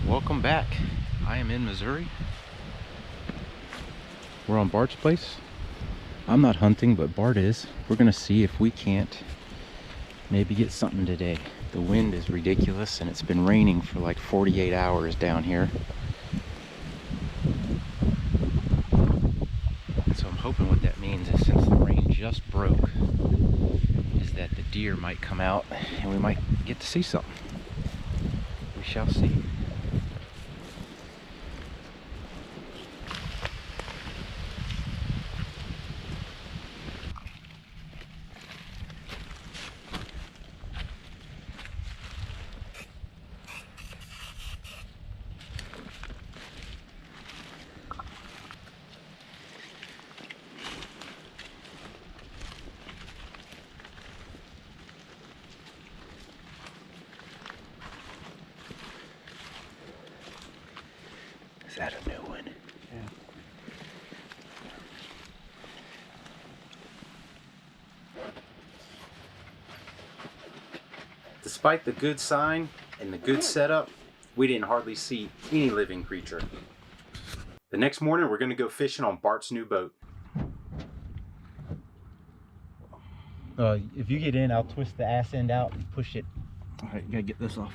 Welcome back. I am in Missouri. We're on Bart's place. I'm not hunting, but Bart is. We're gonna see if we can't maybe get something today. The wind is ridiculous and it's been raining for like 48 hours down here. And so I'm hoping what that means is, since the rain just broke, is that the deer might come out and we might get to see something. We shall see. Is that a new one? Yeah. Despite the good sign and the good setup, we didn't hardly see any living creature. The next morning, we're going to go fishing on Bart's new boat. If you get in, I'll twist the ass end out and push it. All right, you gotta get this off.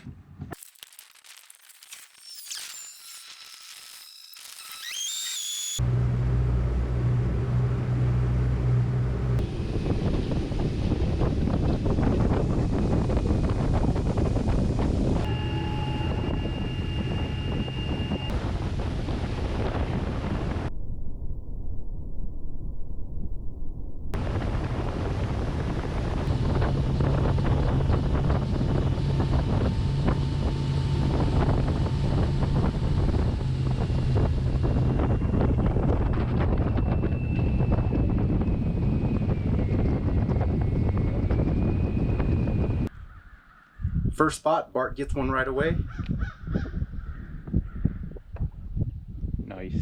First spot, Bart gets one right away. Nice.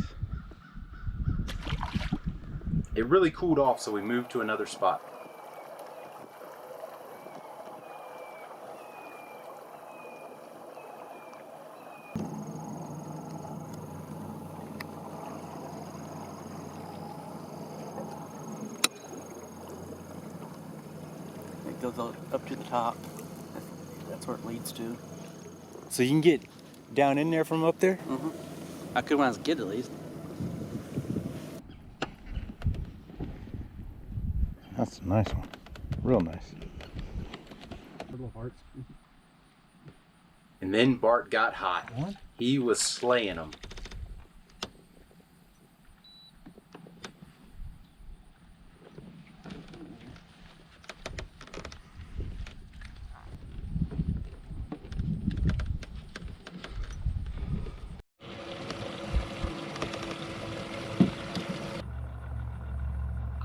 It really cooled off, so we moved to another spot. It goes up to the top. That's where it leads to. So you can get down in there from up there? Mm-hmm. I could when I was a kid, at least. That's a nice one. Real nice. Little hearts. And then Bart got hot. What? He was slaying them.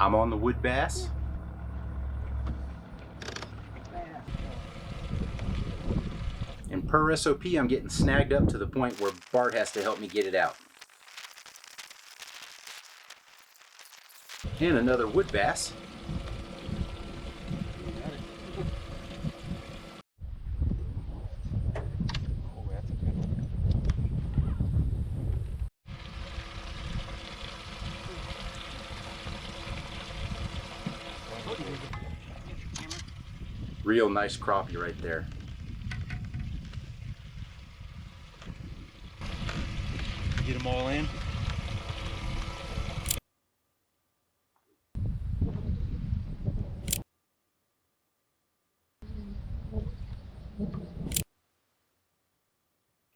I'm on the wood bass. And per SOP, I'm getting snagged up to the point where Bart has to help me get it out. And another wood bass. Real nice crappie right there. Get them all in.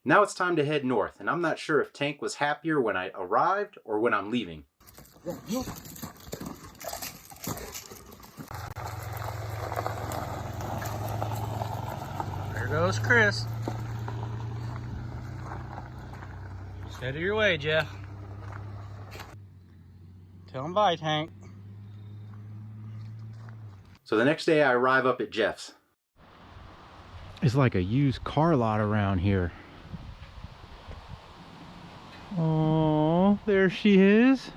Now it's time to head north, and I'm not sure if Tank was happier when I arrived or when I'm leaving. There goes Chris. Steady your way, Jeff. Tell him bye, Tank. So the next day I arrive up at Jeff's. It's like a used car lot around here. Oh, there she is.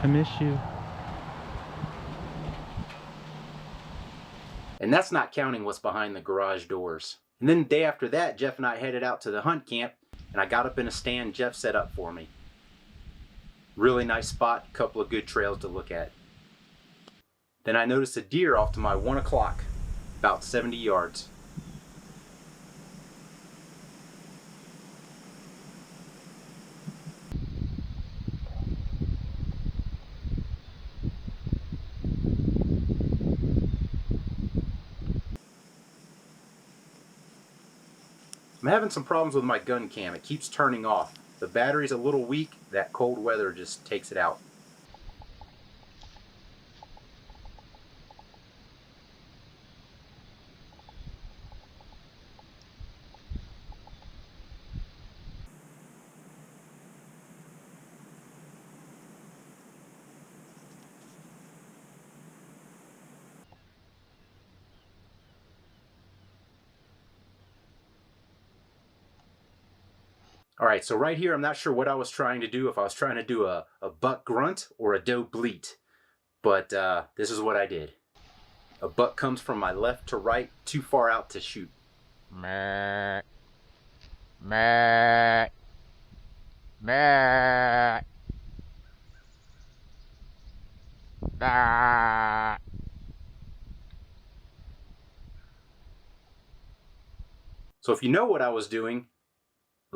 I miss you. And that's not counting what's behind the garage doors. And then the day after that, Jeff and I headed out to the hunt camp, and I got up in a stand Jeff set up for me. Really nice spot, couple of good trails to look at. Then I noticed a deer off to my 1 o'clock, about 70 yards. I'm having some problems with my gun cam. It keeps turning off. The battery's a little weak. That cold weather just takes it out. All right, so right here, I'm not sure what I was trying to do, if I was trying to do a buck grunt or a doe bleat, but this is what I did. A buck comes from my left to right, too far out to shoot. Meh. Meh. Meh. Bah. So if you know what I was doing,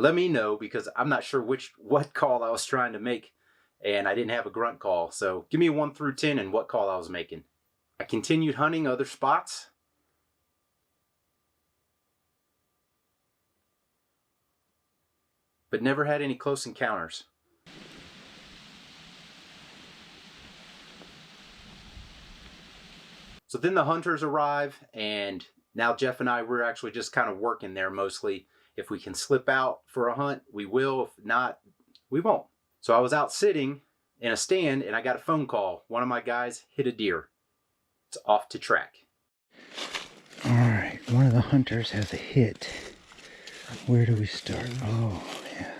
let me know, because I'm not sure what call I was trying to make, and I didn't have a grunt call. So give me a 1 through 10 and what call I was making. I continued hunting other spots. But never had any close encounters. So then the hunters arrive, and now Jeff and I, we're actually just kind of working there mostly. If we can slip out for a hunt, we will. If not, we won't. So I was out sitting in a stand, and I got a phone call. One of my guys hit a deer. It's off to track. All right, one of the hunters has a hit. Where do we start? Oh, yeah.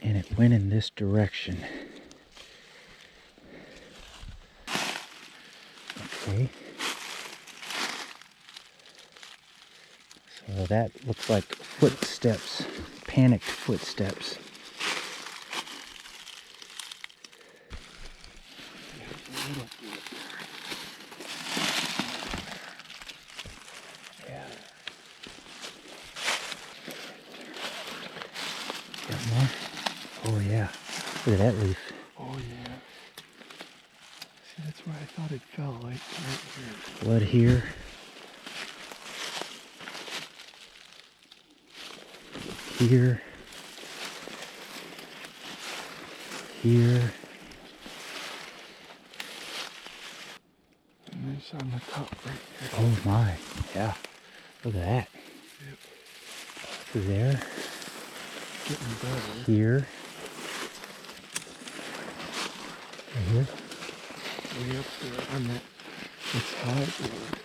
And it went in this direction. Okay. So that looks like footsteps, panicked footsteps. Yeah. Got more? Oh yeah. Look at that leaf. Oh yeah. See, that's where I thought it fell, like right here. Blood here. Here. Here. And there's on the top right here. Oh my. Yeah. Look at that. Yep. Through there. Getting better. Here. Right here. Way up there on that side road.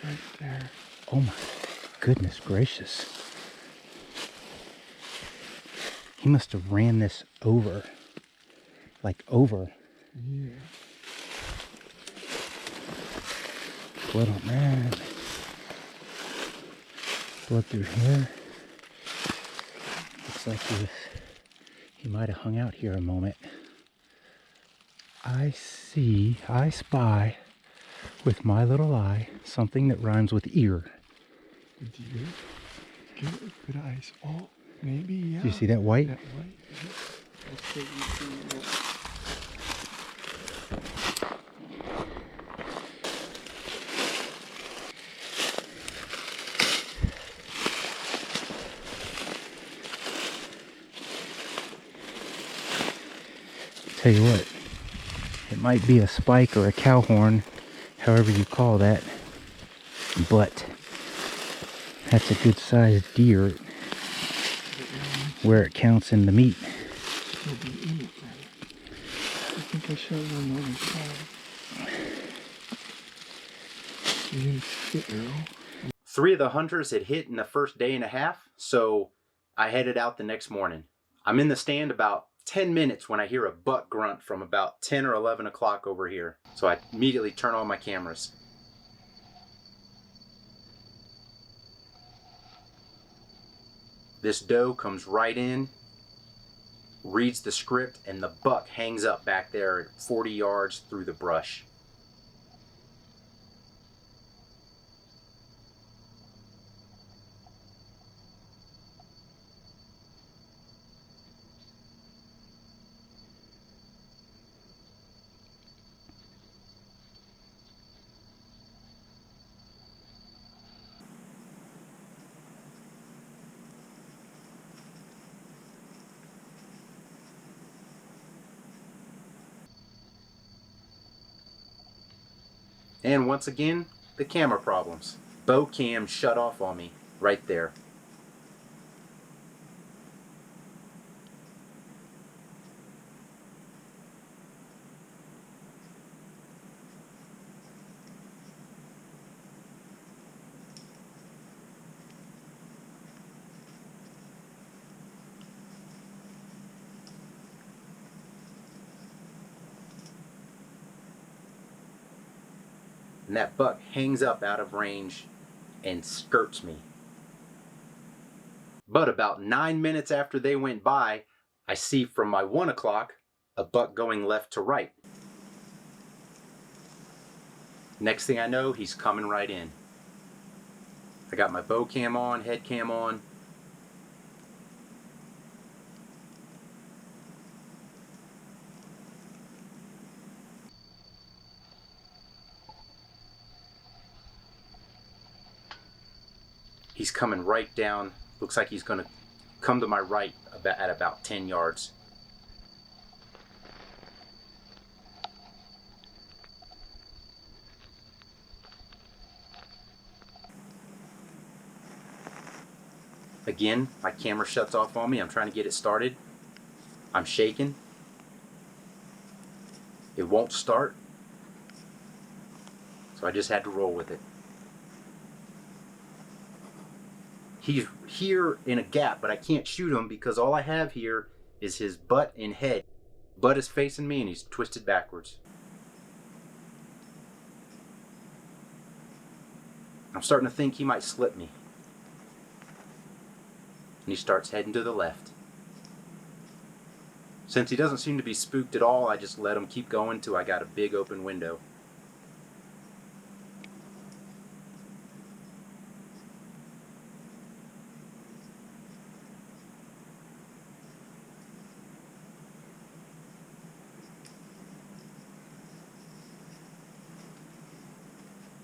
Right there. Oh my goodness gracious. He must have ran this over. Like over. Yeah. Blood on that. Blood through here. Looks like he might have hung out here a moment. I spy with my little eye something that rhymes with ear. Deer. Good eyes. Oh, maybe, yeah. Do you see that white? That white. Yeah. That's what you see. Tell you what, it might be a spike or a cow horn, however you call that, but that's a good sized deer where it counts in the meat. He'll be in it then. I think think I shot it on the other side. You didn't hit arrow. 3 of the hunters had hit in the first day and a half, so I headed out the next morning. I'm in the stand about 10 minutes when I hear a buck grunt from about 10 or 11 o'clock over here. So I immediately turn on my cameras. This doe comes right in, reads the script, and the buck hangs up back there at 40 yards through the brush. And once again, the camera problems. Bow cam shut off on me right there. And that buck hangs up out of range and skirts me. But about 9 minutes after they went by, I see from my 1 o'clock a buck going left to right. Next thing I know, he's coming right in. I got my bow cam on, head cam on. He's coming right down. Looks like he's going to come to my right at about 10 yards. Again, my camera shuts off on me. I'm trying to get it started. I'm shaking. It won't start. So I just had to roll with it. He's here in a gap, but I can't shoot him because all I have here is his butt and head. Butt is facing me and he's twisted backwards. I'm starting to think he might slip me. And he starts heading to the left. Since he doesn't seem to be spooked at all, I just let him keep going till I got a big open window.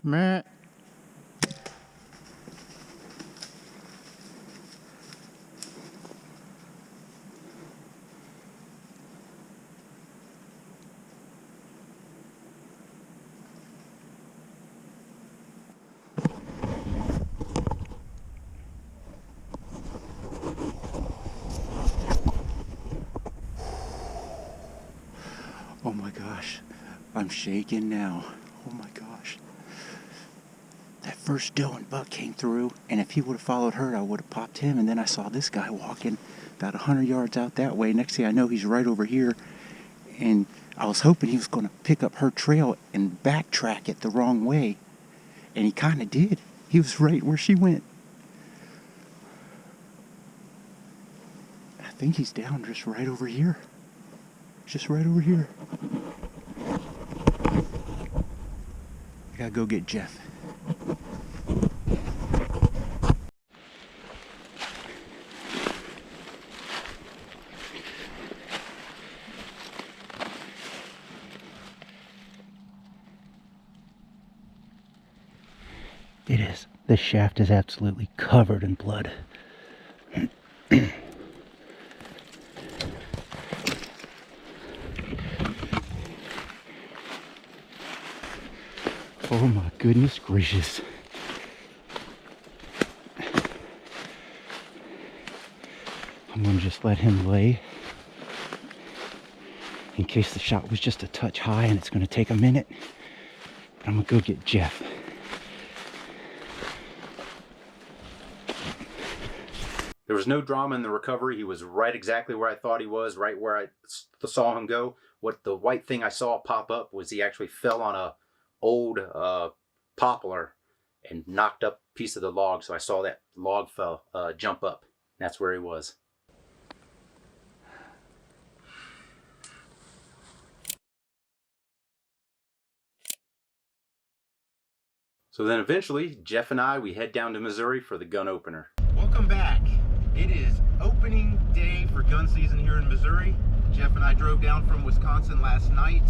Matt. Oh my gosh, I'm shaking now. Oh my gosh. That first doe and buck came through, and if he would have followed her, I would have popped him, and then I saw this guy walking about 100 yards out that way. Next thing I know, he's right over here, and I was hoping he was going to pick up her trail and backtrack it the wrong way, and he kind of did. He was right where she went. I think he's down just right over here. Just right over here. I gotta go get Jeff. It is. The shaft is absolutely covered in blood. Oh my goodness gracious. I'm gonna just let him lay. in case the shot was just a touch high and it's going to take a minute. But I'm going to go get Jeff. There was no drama in the recovery. He was right exactly where I thought he was, right where I saw him go. What the white thing I saw pop up was he actually fell on a old poplar and knocked up a piece of the log. So I saw that log fell jump up. That's where he was. So then eventually, Jeff and I, we head down to Missouri for the gun opener. Welcome back. It is opening day for gun season here in Missouri. Jeff and I drove down from Wisconsin last night.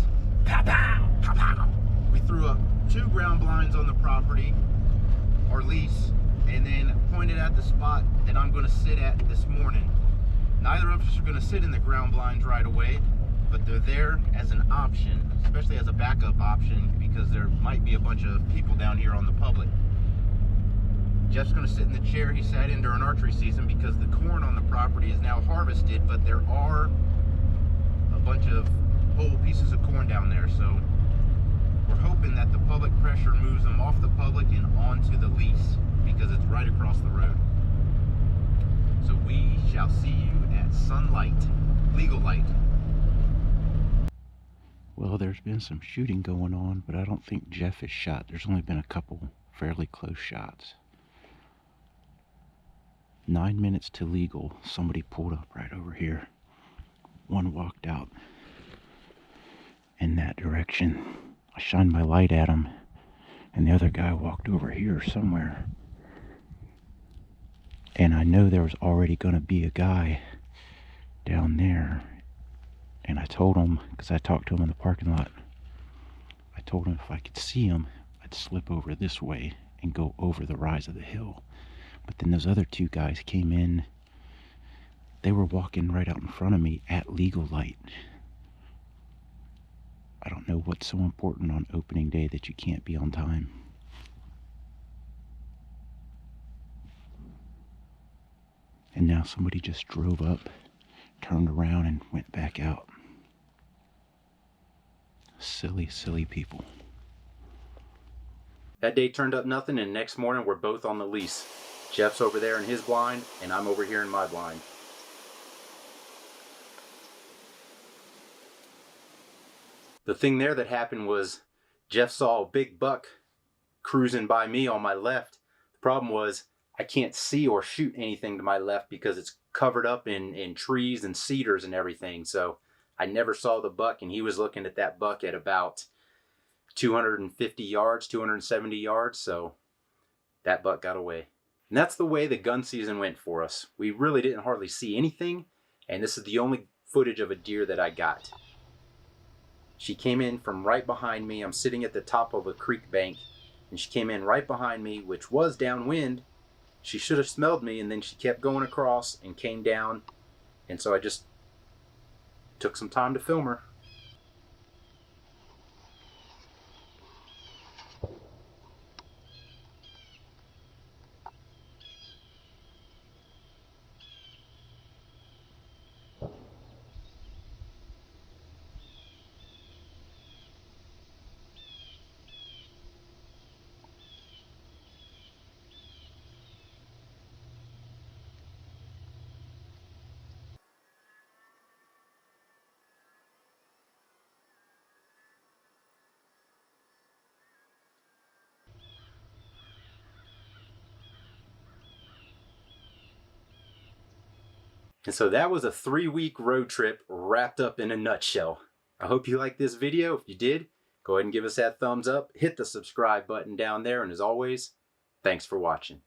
Pow, pow, pow, pow. We threw up 2 ground blinds on the property, our lease, and then pointed at the spot that I'm going to sit at this morning. Neither of us are going to sit in the ground blinds right away, but they're there as an option, especially as a backup option, because there might be a bunch of people down here on the public. Jeff's going to sit in the chair he sat in during archery season because the corn on the property is now harvested, but there are a bunch of whole pieces of corn down there, so we're hoping that the public pressure moves them off the public and onto the lease because it's right across the road. So we shall see you at sunlight, legal light. Well, there's been some shooting going on, but I don't think Jeff is shot. There's only been a couple fairly close shots. 9 minutes to legal. Somebody pulled up right over here. One walked out in that direction. I shined my light at him, and the other guy walked over here somewhere. And I know there was already going to be a guy down there. And I told him, because I talked to him in the parking lot, I told him if I could see him, I'd slip over this way and go over the rise of the hill. But then those other 2 guys came in. They were walking right out in front of me at legal light. I don't know what's so important on opening day that you can't be on time. And now somebody just drove up, turned around, and went back out. Silly, silly people. That day turned up nothing, and next morning we're both on the lease. Jeff's over there in his blind, and I'm over here in my blind. The thing there that happened was Jeff saw a big buck cruising by me on my left. The problem was I can't see or shoot anything to my left because it's covered up in trees and cedars and everything. So I never saw the buck, and he was looking at that buck at about 250 yards, 270 yards. So that buck got away. And that's the way the gun season went for us. We really didn't hardly see anything, and this is the only footage of a deer that I got. She came in from right behind me. I'm sitting at the top of a creek bank, and she came in right behind me, which was downwind. She should have smelled me, and then she kept going across and came down, and so I just took some time to film her. And so that was a 3-week road trip wrapped up in a nutshell. I hope you liked this video. If you did, go ahead and give us that thumbs up. Hit the subscribe button down there. And as always, thanks for watching.